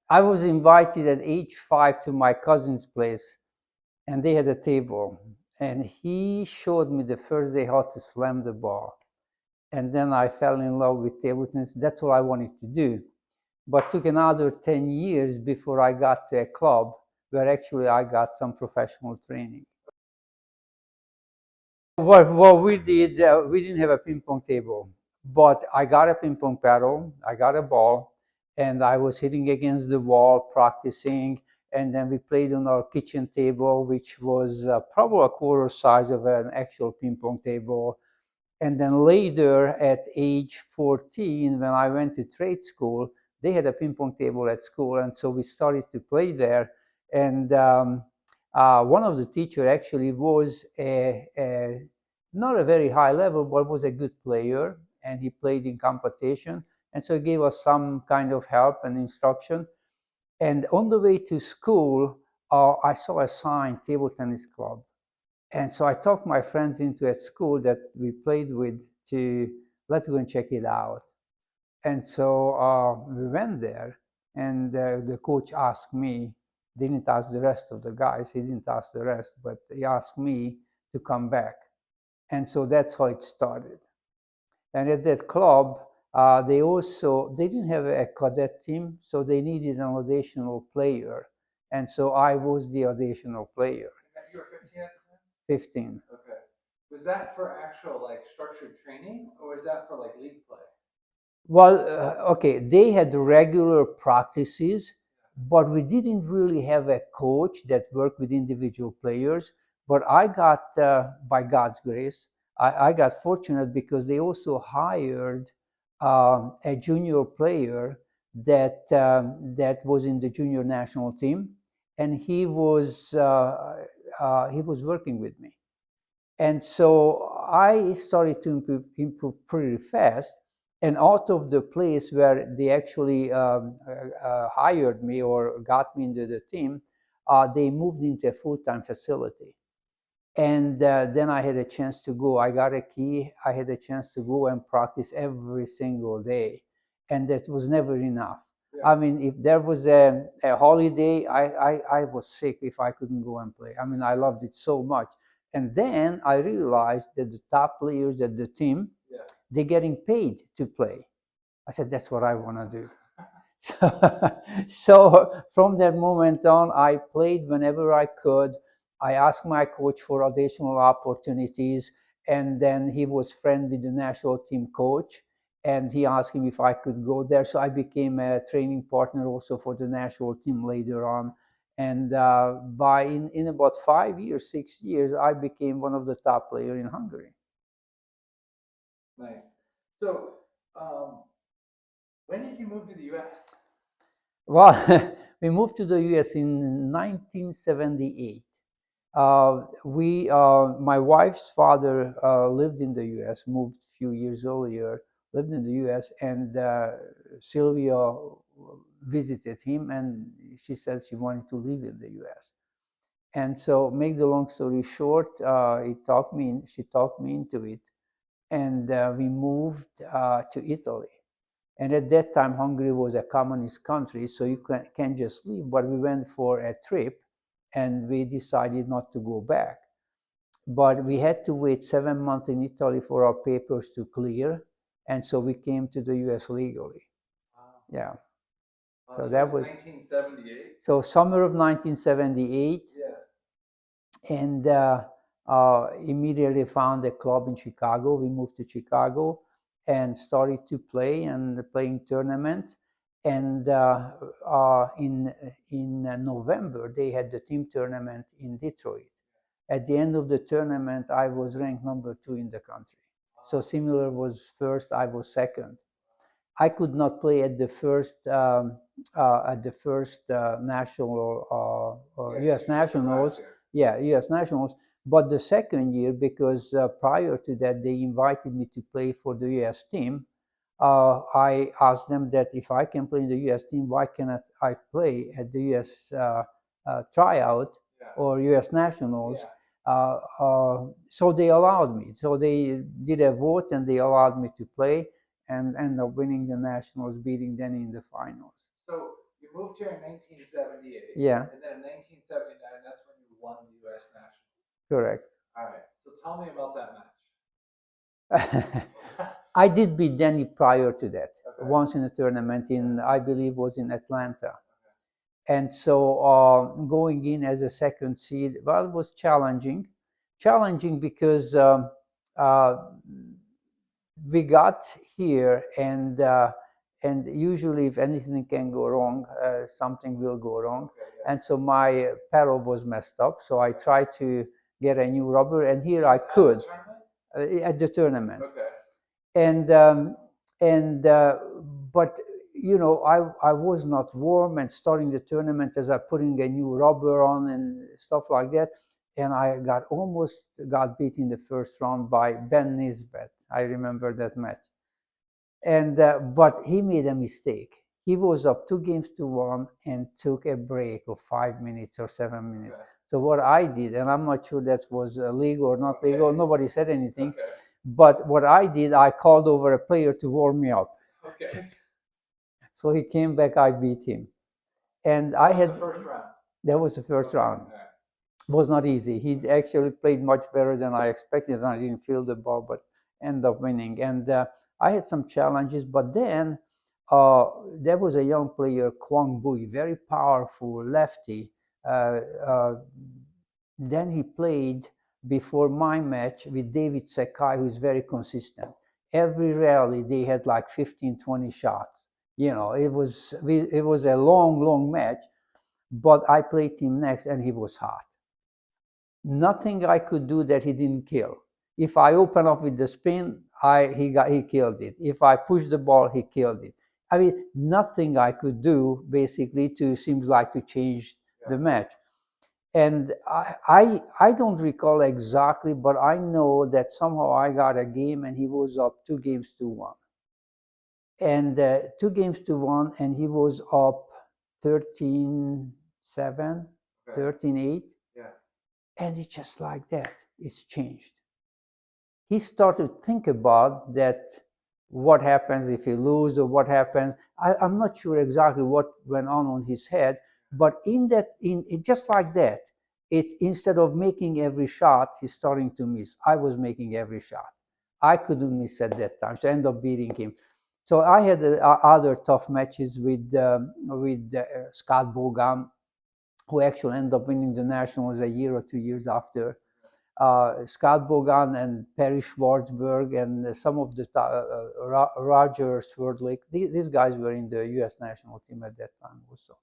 I was invited at age 5 to my cousin's place, and they had a table. And he showed me the first day how to slam the ball. And then I fell in love with table tennis. That's all I wanted to do. But took another 10 years before I got to a club where actually I got some professional training. What we did, we didn't have a ping pong table, but I got a ping pong paddle, I got a ball, and I was hitting against the wall, practicing. And then we played on our kitchen table, which was probably a quarter size of an actual ping pong table. And then later, at age 14, when I went to trade school, they had a ping pong table at school, and so we started to play there. And one of the teachers actually was not a very high level, but was a good player, and he played in competition, and so he gave us some kind of help and instruction. And on the way to school, I saw a sign, table tennis club. And so I talked my friends into a school that we played with to let's go and check it out. And so we went there, and the coach asked me, didn't ask the rest of the guys, he didn't ask the rest, but he asked me to come back. And so that's how it started. And at that club, they didn't have a cadet team, so they needed an auditional player. And so I was the auditional player. You were 15 at the time? 15. Okay. Was that for actual like structured training, or was that for like league play? Well, okay, they had regular practices, but we didn't really have a coach that worked with individual players. But I got, by God's grace, I got fortunate because they also hired a junior player that was in the junior national team, and he was working with me. And so I started to improve pretty fast. And out of the place where they actually hired me or got me into the team, they moved into a full-time facility. And then I had a chance to go. I got a key. I had a chance to go and practice every single day. And that was never enough. Yeah. I mean, if there was a holiday, I was sick if I couldn't go and play. I mean, I loved it so much. And then I realized that the top players at the team, Yeah. they're getting paid to play. I said, that's what I want to do. So from that moment on, I played whenever I could. I asked my coach for additional opportunities, and then he was friend with the national team coach, and he asked him if I could go there. So I became a training partner also for the national team later on. And in about 5 years, 6 years, I became one of the top players in Hungary. Nice. So, when did you move to the U.S.? Well, we moved to the U.S. in 1978. My wife's father lived in the U.S., moved a few years earlier, lived in the U.S., and Sylvia visited him, and she said she wanted to live in the U.S. And so, make the long story short, she talked me into it, and we moved to Italy. And at that time, Hungary was a communist country, so you can't just leave. But we went for a trip, and we decided not to go back. But we had to wait 7 months in Italy for our papers to clear, and so we came to the U.S. legally. Wow. Yeah. So So that that was was 1978. so summer of 1978, Yeah. and immediately found a club in Chicago. We moved to Chicago and started to play and playing tournaments. And in November, they had the team tournament in Detroit. At the end of the tournament, I was ranked number 2 in the country. So Similar was first, I was second. I could not play at the first national U.S. nationals. Yeah, U.S. nationals. But the second year, because prior to that they invited me to play for the U.S. team, I asked them that if I can play in the U.S. team, why cannot I play at the U.S. Tryout or U.S. nationals? So they allowed me. So they did a vote and they allowed me to play and end up winning the nationals, beating them in the finals. So you you moved here in 1978. Yeah, And then in 1979, that's when you won the U.S. Nationals. correct. All right. So tell me about that match. I did beat Danny prior to that, Okay. once in a tournament in, I believe, was in Atlanta. And so going in as a second seed, well, it was challenging. Challenging because uh, we got here, and usually if anything can go wrong, something will go wrong. Okay, yeah. And so my paddle was messed up, so I tried to get a new rubber, and here This I is at the could tournament? at the tournament. Okay. And and but you know, I was not warm and starting the tournament as I putting a new rubber on and stuff like that, and I almost got beat in the first round by Ben Nisbet. I remember that match. And but he made a mistake. He was up 2 games to 1 and took a break of 5 minutes or 7 minutes. Okay. So what I did, and I'm not sure that was legal or not Okay. legal. Nobody said anything. Okay. But what I did, I called over a player to warm me up. Okay. So he came back. I beat him, and That I was had the first round. that was the first Okay. round. All right. Was not easy. He actually played much better than I expected, and I didn't feel the ball, but ended up winning. And I had some challenges, but then there was a young player, Kwang Bui, very powerful lefty. Uh, uh, then he played before my match with David Sakai, who's very consistent. Every rally, they had like 15, 20 shots. You know, it was a long, long match, but I played him next, and he was hot. Nothing I could do that he didn't kill. If I open up with the spin, he killed it. If I push the ball, he killed it. I mean, nothing I could do basically to seems like to change the match. And I don't recall exactly, but I know that somehow I got a game and he was up 2 games to 1. And 2 games to 1, and he was up 13-7, Okay. 13-8. Yeah. And it's just like that. It's changed. He started to think about that, what happens if he lose, or what happens. I'm not sure exactly what went on his head, but in it, just like that, it, instead of making every shot, he's starting to miss. I was making every shot. I couldn't miss at that time, so I ended up beating him. So I had other tough matches with Scott Bogan, who actually ended up winning the Nationals a year or 2 years after. Scott Bogan and Perry Schwartzberg and some of the Roger Swerdlick. These guys were in the U.S. national team at that time also.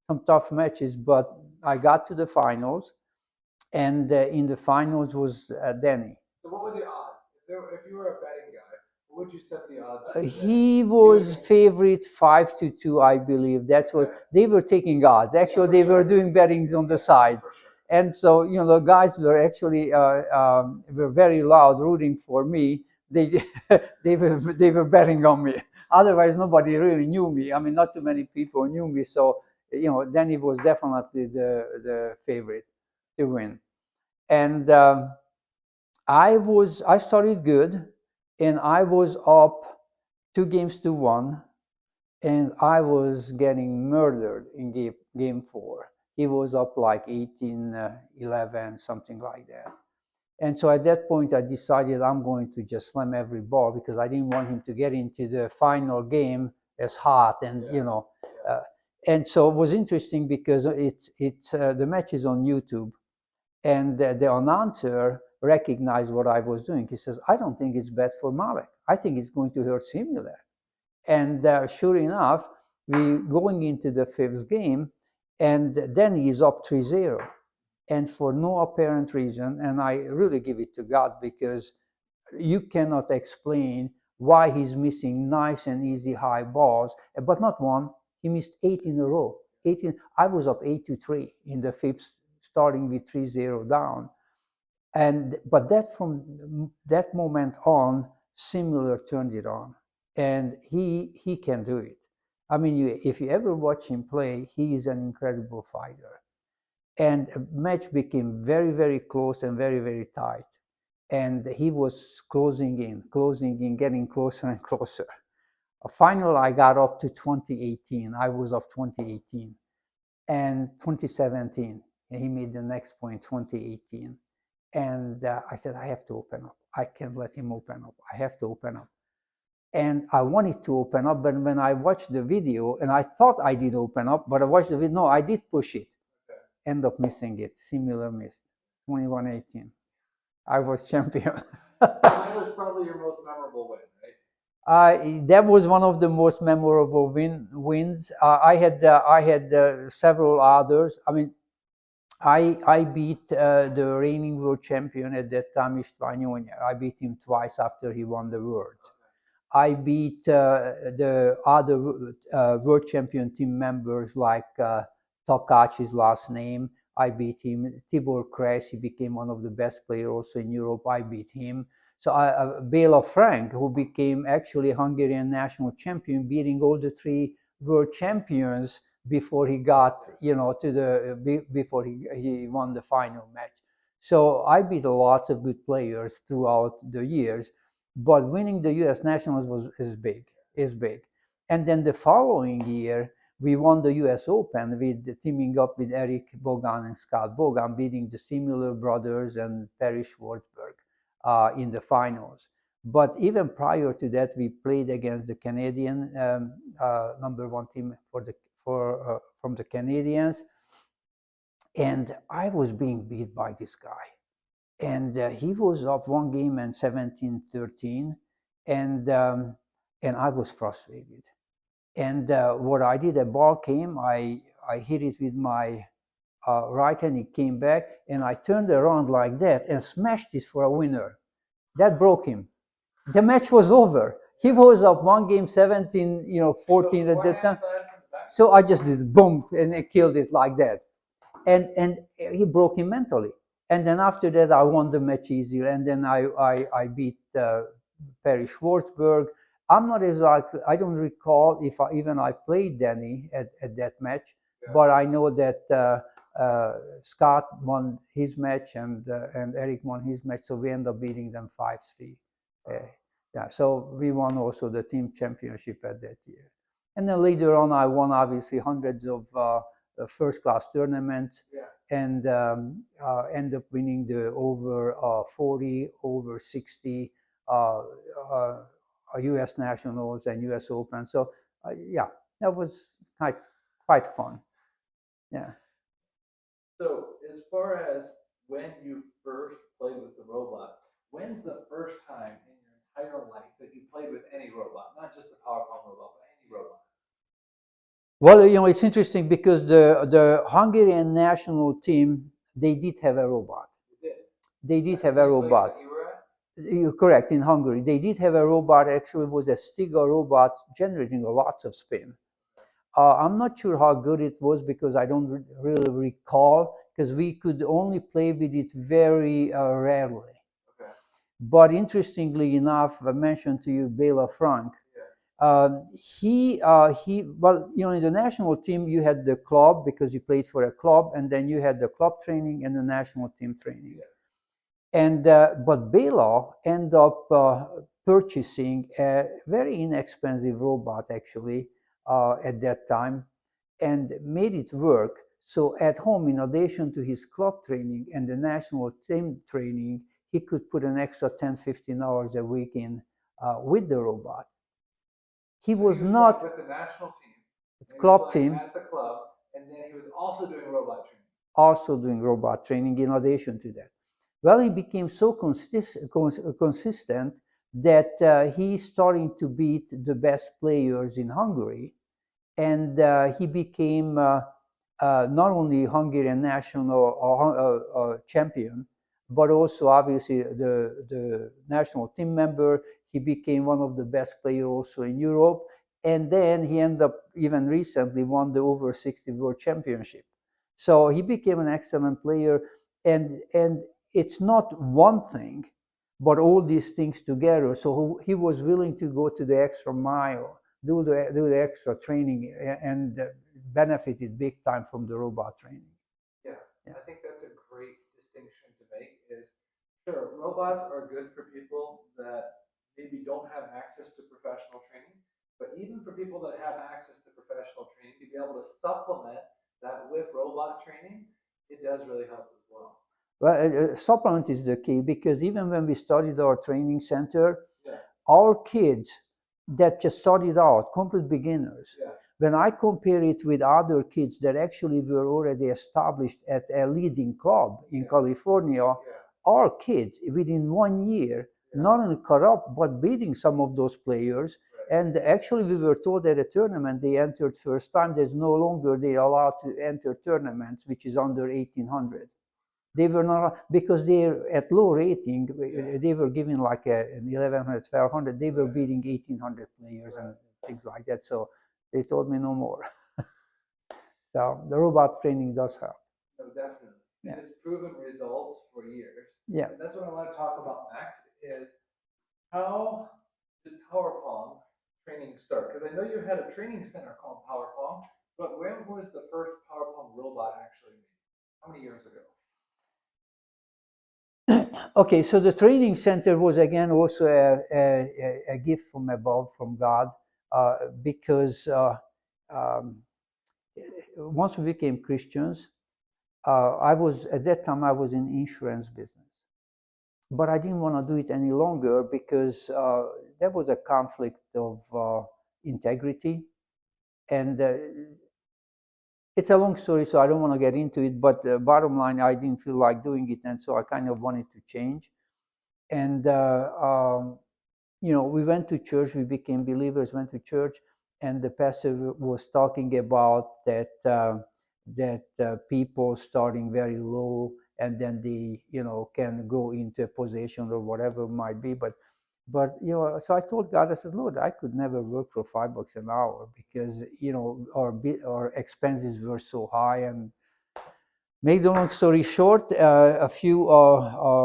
Some tough matches, but I got to the finals, and in the finals was Danny. So what were the odds? If you were a betting guy, what would you set the odds for? He was favorite 5-2, I believe. That's what they were taking odds. Actually, they were doing bettings on the side. For sure. And so, you know, the guys were actually were very loud rooting for me. They they were betting on me. Otherwise, nobody really knew me. I mean, not too many people knew me. So, you know, then he was definitely the favorite to win. And I started good, and I was up 2 games to 1, and I was getting murdered in game 4. He was up like 18-11, something like that. And so at that point, I decided I'm going to just slam every ball, because I didn't want him to get into the final game as hot, and you know. And so it was interesting because it's the match is on YouTube, and the announcer recognized what I was doing. He says, "I don't think it's bad for Malik. I think it's going to hurt Simula." And sure enough, we going into the 5th game, and then he's up 3-0. And for no apparent reason, and I really give it to God, because you cannot explain why he's missing nice and easy high balls, but not one. He missed 8 in a row. 18. I was up 8-3 in the 5th, starting with 3-0 down. And but that from that moment on, Simula turned it on, and he can do it. I mean, if you ever watch him play, he is an incredible fighter. And the match became very, very close and very, very tight. And he was closing in, getting closer and closer. A final, I got up to 2018. I was of 2018 and 2017. And he made the next point 2018. And I said, I have to open up. I can't let him open up. I have to open up. And I wanted to open up, but when I watched the video, and I thought I did open up, but I watched the video, no, I did push it. End up missing it. Similar missed. 21-18. I was champion. So that was probably your most memorable win, right? That was one of the most memorable wins. I had several others. I mean, I beat the reigning world champion at that time, István Jónyer. I beat him twice after he won the world. I beat the other world champion team members like Takács, his last name. I beat him. Tibor Kreiss, he became one of the best players also in Europe. I beat him. So Béla Frank, who became actually Hungarian national champion, beating all the three world champions before he got, to before he won the final match. So I beat a lot of good players throughout the years, but winning the U.S. Nationals is big. And then the following year, we won the U.S. Open with teaming up with Eric Bogan and Scott Bogan, beating the Similar brothers and Perry Schwartzberg in the finals. But even prior to that, we played against the Canadian number one team from the Canadians, and I was being beat by this guy. And he was up one game and 17-13, and I was frustrated. And what I did, a ball came, I hit it with my right hand, it came back, and I turned around like that and smashed it for a winner. That broke him. The match was over. He was up one game 17, 14 at that time. So I just did boom, and I killed it like that. And he broke him mentally. And then after that, I won the match easily. And then I beat Perry Schwartzberg. I'm not exactly, I don't recall if I played Danny at that match, but I know that Scott won his match and Eric won his match. So we end up beating them 5-3. Yeah, so we won also the team championship at that year. And then later on, I won obviously hundreds of first class tournaments, and end up winning the over 40, over 60 U.S. Nationals and U.S. Open. So yeah, that was quite fun. Yeah. So as far as when you first played with the robot, when's the first time in your entire life that you played with any robot, not just the Power Pong robot, but any robot? Well, it's interesting because the Hungarian national team, they did have a robot. They did have a robot. You're correct, in Hungary. They did have a robot, actually it was a Stiga robot generating lots of spin. I'm not sure how good it was because I don't really recall, because we could only play with it very rarely. Okay. But interestingly enough, I mentioned to you Béla Frank. Well, in the national team, you had the club because you played for a club, and then you had the club training and the national team training. Yeah. And but Béla ended up purchasing a very inexpensive robot actually at that time, and made it work. So at home, in addition to his club training and the national team training, he could put an extra 10, 15 hours a week in with the robot. He So was he was not with the national team, club team, at the club, and then he was also doing robot training. also doing robot training in addition to that. Well, he became so consistent that he's starting to beat the best players in Hungary, and he became not only Hungarian national champion, but also obviously the national team member. He became one of the best players also in Europe, and then he ended up even recently won the over 60 world championship. So he became an excellent player, and it's not one thing, but all these things together. So he was willing to go to the extra mile, do the extra training, and benefited big time from the robot training. Yeah, I think that's a great distinction to make. Is sure, robots are good for people that maybe don't have access to professional training, But even for people that have access to professional training, to be able to supplement that with robot training, it does really help as well. Well, supplement is the key, because even when we started our training center, Yeah, our kids that just started out, complete beginners, yeah, when I compare it with other kids that actually were already established at a leading club in California, yeah, our kids within 1 year yeah. not only caught up but beating some of those players. Right. And actually, we were told at a tournament they entered first time. There's no longer they allowed to enter tournaments which is under 1800. They were not, because they're at low rating. Yeah. They were giving like an 1100, 1200. They were Right. beating 1800 players Right. and things like that. So they told me no more. So the robot training does help. No, definitely. And Yeah. it's proven results for years. Yeah. And that's what I want to talk about next is how did Power Pong training start? Because I know you had a training center called Power Pong, but when was the first Power Pong robot actually made? How many years ago? Okay, so the training center was again also a gift from above, from God, because um, once we became Christians, I was at that time I was in insurance business, but I didn't want to do it any longer because there was a conflict of integrity, and it's a long story, so I don't want to get into it. But bottom line, I didn't feel like doing it, and so I kind of wanted to change. And we went to church. We became believers. Went to church, and the pastor was talking about that people starting very low, and then they can go into a position or whatever it might be. But so I told God, I said, Lord, I could never work for $5 an hour because our expenses were so high. And make the long story short, a few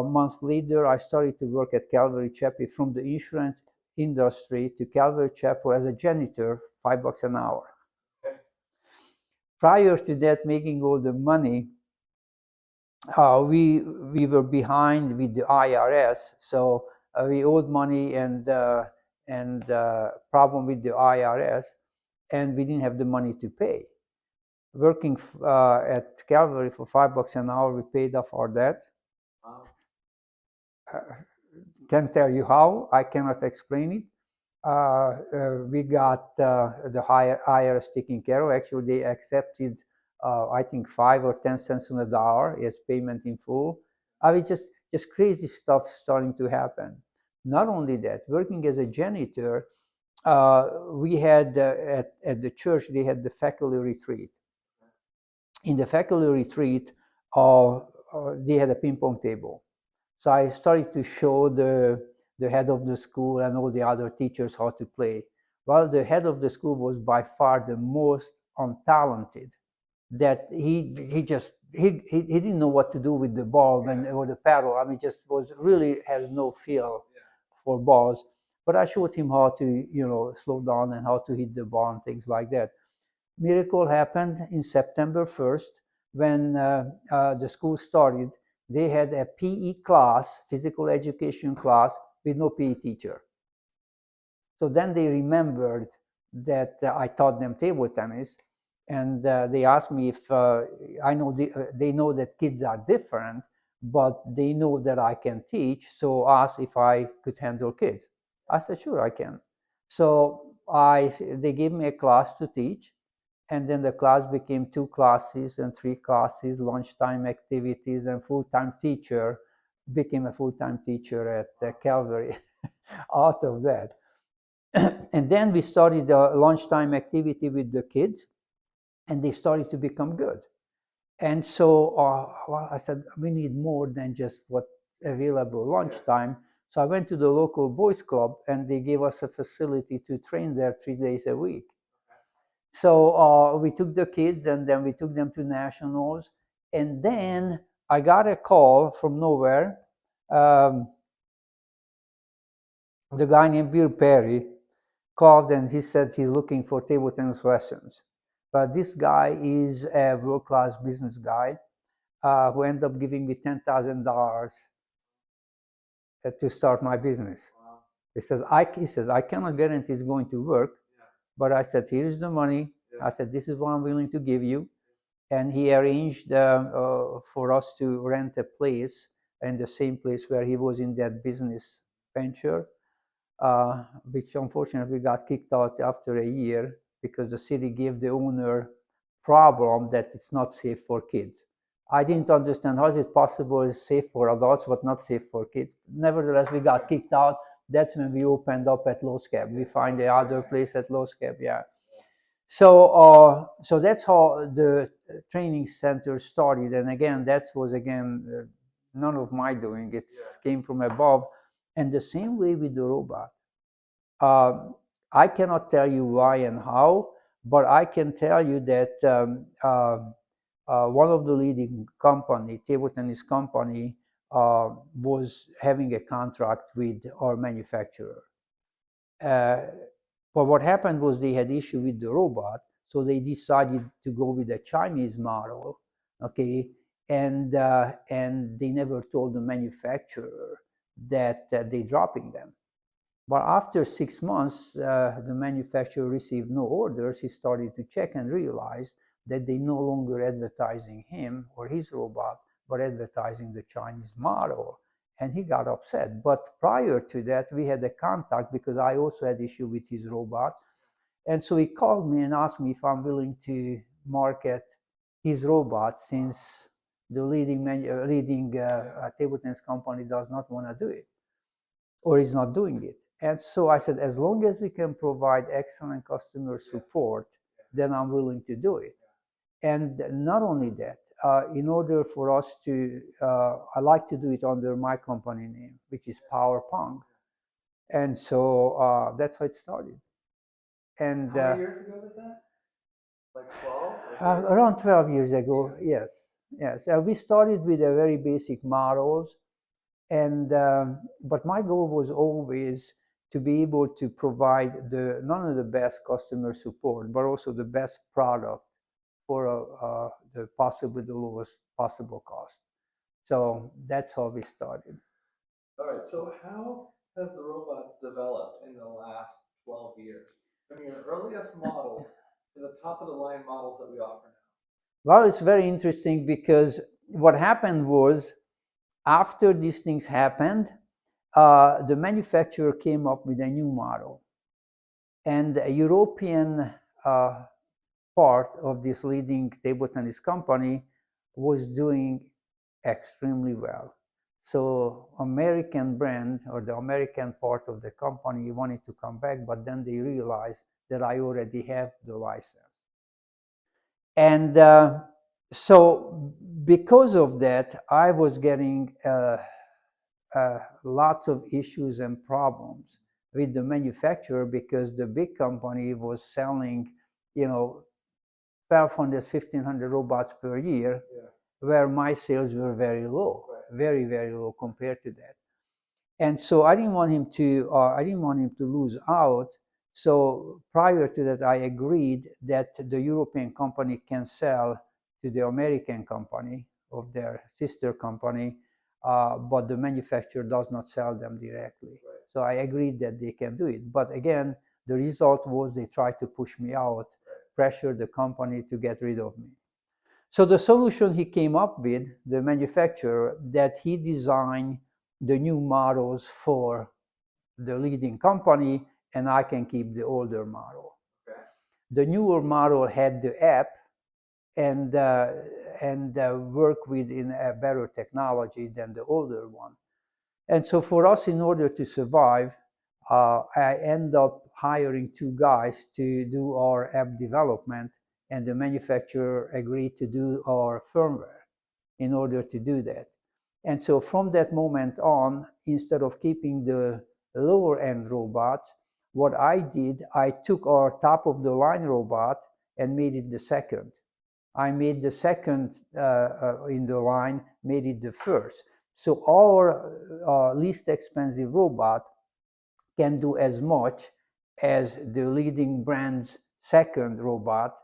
months later, I started to work at Calvary Chapel, from the insurance industry to Calvary Chapel as a janitor, $5 an hour. Okay. Prior to that, making all the money, we were behind with the IRS, so we owed money, and problem with the IRS, and we didn't have the money to pay. Working at Calvary for $5 an hour, we paid off our debt. Wow. Can't tell you how. I cannot explain it. We got the higher IRS taken care of. Actually, they accepted, I think, 5 or 10 cents on the dollar as payment in full. I mean, just crazy stuff starting to happen. Not only that, working as a janitor, we had at the church they had the faculty retreat. In the faculty retreat, they had a ping pong table. So I started to show the head of the school and all the other teachers how to play. Well, the head of the school was by far the most untalented. That he didn't know what to do with the ball or the paddle. I mean, just was really has no feel for balls. But I showed him how to slow down and how to hit the ball and things like that. Miracle happened in September 1st when the school started. They had a PE class, physical education class, with no PE teacher. So then they remembered that I taught them table tennis, and they asked me if I know they know that kids are different, but they know that I can teach. So asked if I could handle kids. I said, sure, I can. So they gave me a class to teach, and then the class became 2 classes and 3 classes, lunchtime activities, and full-time teacher. Became a full-time teacher at Calvary out of that. And then we started a lunchtime activity with the kids, and they started to become good. And so well, I said, we need more than just what's available lunchtime. So I went to the local boys club, and they gave us a facility to train there 3 days a week. So we took the kids, and then we took them to nationals. And then I got a call from nowhere. Um, the guy named Bill Perry called, and he said he's looking for table tennis lessons. But this guy is a world-class business guy who ended up giving me $10,000 to start my business. Wow. He says, I cannot guarantee it's going to work, But I said, here's the money. I said, this is what I'm willing to give you. And he arranged for us to rent a place in the same place where he was in that business venture, which unfortunately got kicked out after a year because the city gave the owner problem that it's not safe for kids. I didn't understand how is it possible it's safe for adults but not safe for kids. Nevertheless, we got kicked out. That's when we opened up at Los Cab. We find the other place at Los Cab, yeah. So that's how the training center started. And again, that was none of my doing. It came from above. And the same way with the robot. Uh, I cannot tell you why and how, but I can tell you that one of the leading company, table tennis company, was having a contract with our manufacturer. Uh, but what happened was they had issue with the robot, so they decided to go with a Chinese model, okay, and they never told the manufacturer that they're dropping them. But after 6 months, the manufacturer received no orders. He started to check and realized that they no longer advertising him or his robot, but advertising the Chinese model. And he got upset. But prior to that, we had a contact because I also had issue with his robot. And so he called me and asked me if I'm willing to market his robot since the leading table tennis company does not want to do it or is not doing it. And so I said, as long as we can provide excellent customer support, then I'm willing to do it. And not only that, in order for us to, I like to do it under my company name, which is Power Pong. And so that's how it started. And how many years ago was that? Like 12? around 12 years ago, yes. Yes. We started with a very basic models. And but my goal was always to be able to provide the not only the best customer support but also the best product for the possibly the lowest possible cost. So that's how we started. All right, so how has the robots developed in the last 12 years? From your earliest models to the top of the line models that we offer now? Well, it's very interesting because what happened was after these things happened, the manufacturer came up with a new model, and a European part of this leading table tennis company was doing extremely well. So American brand or the American part of the company wanted to come back, but then they realized that I already have the license. And so because of that, I was getting lots of issues and problems with the manufacturer because the big company was selling, you know, 1,200, 1,500 robots per year, where my sales were very low, very, very low compared to that. And so I didn't want him to, lose out. So prior to that, I agreed that the European company can sell to the American company of their sister company, but the manufacturer does not sell them directly. So I agreed that they can do it. But again, the result was they tried to push me out, pressure the company to get rid of me. So the solution he came up with, the manufacturer, that he designed the new models for the leading company, and I can keep the older model. Okay. The newer model had the app and work within a better technology than the older one. And so for us, in order to survive, I end up hiring two guys to do our app development, and the manufacturer agreed to do our firmware in order to do that. And so from that moment on, instead of keeping the lower end robot, what I did, I took our top of the line robot and made it the second. I made the second in the line, made it the first. So our least expensive robot can do as much as the leading brand's second robot,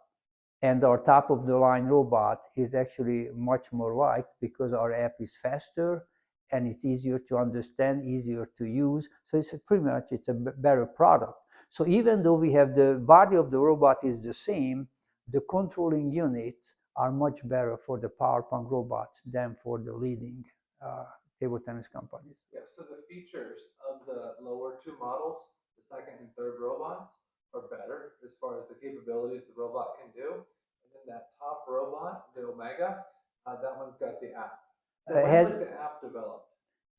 and our top of the line robot is actually much more liked because our app is faster and it's easier to understand, easier to use. So it's pretty much it's a better product. So even though we have the body of the robot is the same, the controlling units are much better for the Power Pong robots than for the leading table tennis companies. Yeah, so the features of the lower two models, the second and third robots, are better as far as the capabilities the robot can do. And then that top robot, the Omega, that one's got the app. So when was the app developed?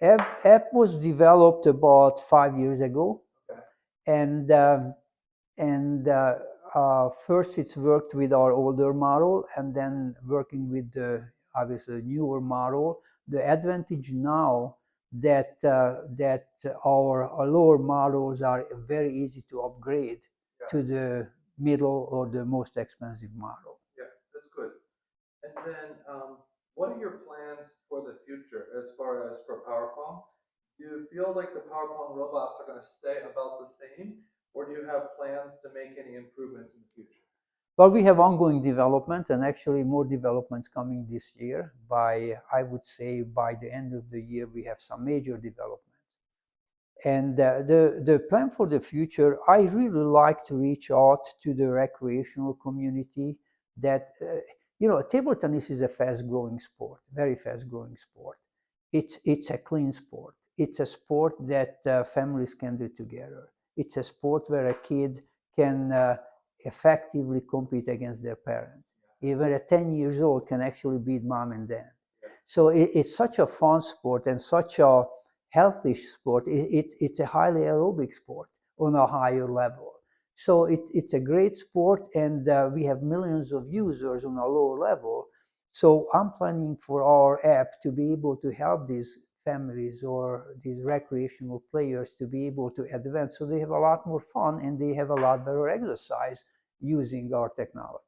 App was developed about 5 years ago, Okay. and first it's worked with our older model, and then working with the obviously newer model. The advantage now that our lower models are very easy to upgrade to the middle or the most expensive model. Yeah, that's good. And then, what are your plans for the future as far as for Power Pong? Do you feel like the Power Pong robots are going to stay about the same, or do you have plans to make any improvements in the future? Well, we have ongoing development, and actually more developments coming this year. I would say by the end of the year, we have some major developments. And the plan for the future, I really like to reach out to the recreational community. That table tennis is a fast-growing sport, very fast-growing sport. It's a clean sport. It's a sport that families can do together. It's a sport where a kid can effectively compete against their parents. Even at 10 years old, can actually beat mom and dad. So it's such a fun sport and such a healthy sport. It's a highly aerobic sport on a higher level. So it's a great sport, and we have millions of users on a lower level. So I'm planning for our app to be able to help these families or these recreational players to be able to advance so they have a lot more fun and they have a lot better exercise using our technology.